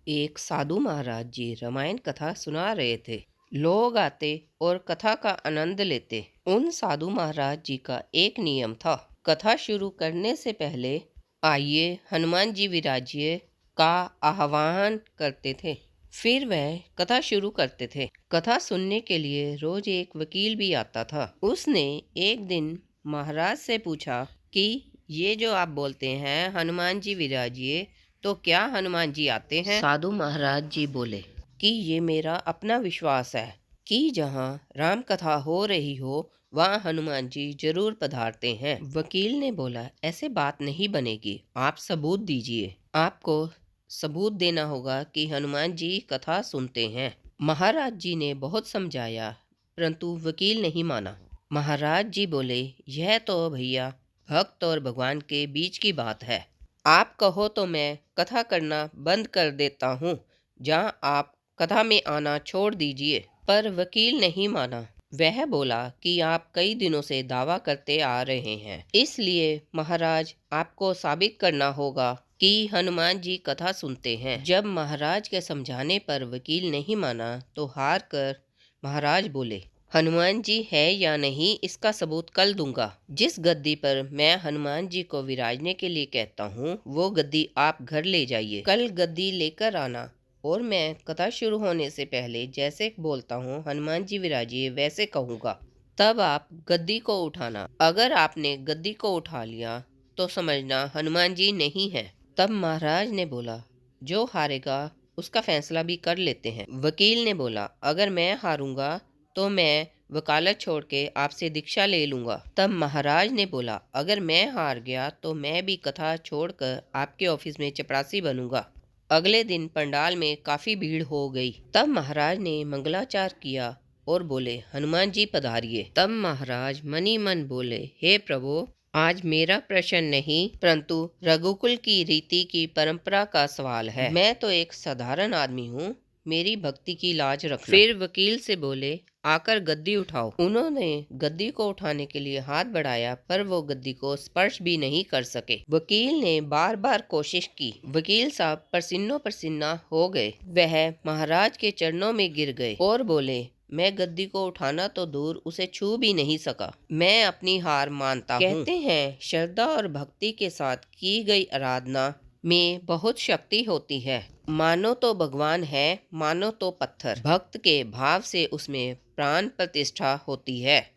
एक साधु महाराज जी रामायण कथा सुना रहे थे। लोग आते और कथा का आनंद लेते। उन साधु महाराज जी का एक नियम था। कथा शुरू करने से पहले आइए हनुमान जी विराजिए का आह्वान करते थे। फिर वह कथा शुरू करते थे। कथा सुनने के लिए रोज एक वकील भी आता था। उसने एक दिन महाराज से पूछा कि ये जो आप बोलते हैं हनुमान जी विराजिए, तो क्या हनुमान जी आते हैं? साधु महाराज जी बोले कि ये मेरा अपना विश्वास है कि जहाँ राम कथा हो रही हो वहाँ हनुमान जी जरूर पधारते हैं। वकील ने बोला, ऐसे बात नहीं बनेगी, आप सबूत दीजिए। आपको सबूत देना होगा कि हनुमान जी कथा सुनते हैं। महाराज जी ने बहुत समझाया, परंतु वकील नहीं माना। महाराज जी बोले, यह तो भैया भक्त और भगवान के बीच की बात है। आप कहो तो मैं कथा करना बंद कर देता हूँ, जहाँ आप कथा में आना छोड़ दीजिए। पर वकील नहीं माना। वह बोला कि आप कई दिनों से दावा करते आ रहे हैं, इसलिए महाराज आपको साबित करना होगा कि हनुमान जी कथा सुनते हैं। जब महाराज के समझाने पर वकील नहीं माना तो हार कर महाराज बोले, हनुमान जी है या नहीं इसका सबूत कल दूंगा। जिस गद्दी पर मैं हनुमान जी को विराजने के लिए कहता हूँ वो गद्दी आप घर ले जाइए। कल गद्दी लेकर आना और मैं कथा शुरू होने से पहले जैसे बोलता हूँ हनुमान जी विराजिए वैसे कहूँगा। तब आप गद्दी को उठाना। अगर आपने गद्दी को उठा लिया तो समझना हनुमान जी नहीं है। तब महाराज ने बोला, जो हारेगा उसका फैसला भी कर लेते हैं। वकील ने बोला, अगर मैं हारूंगा तो मैं वकालत छोड़ के आपसे दीक्षा ले लूंगा। तब महाराज ने बोला, अगर मैं हार गया तो मैं भी कथा छोड़कर आपके ऑफिस में चपरासी बनूंगा। अगले दिन पंडाल में काफी भीड़ हो गई। तब महाराज ने मंगलाचार किया और बोले, हनुमान जी पधारिए। तब महाराज मनी मन बोले, हे प्रभु, आज मेरा प्रश्न नहीं परंतु रघुकुल की रीति की परंपरा का सवाल है। मैं तो एक साधारण आदमी हूँ, मेरी भक्ति की लाज रखना। फिर वकील से बोले, आकर गद्दी उठाओ। उन्होंने गद्दी को उठाने के लिए हाथ बढ़ाया पर वो गद्दी को स्पर्श भी नहीं कर सके। वकील ने बार बार कोशिश की। वकील साहब पसीनो पसीना हो गए। वह महाराज के चरणों में गिर गए और बोले, मैं गद्दी को उठाना तो दूर उसे छू भी नहीं सका। मैं अपनी हार मानता हूँ। कहते हैं श्रद्धा और भक्ति के साथ की गई आराधना में बहुत शक्ति होती है। मानो तो भगवान है, मानो तो पत्थर। भक्त के भाव से उसमें प्राण प्रतिष्ठा होती है।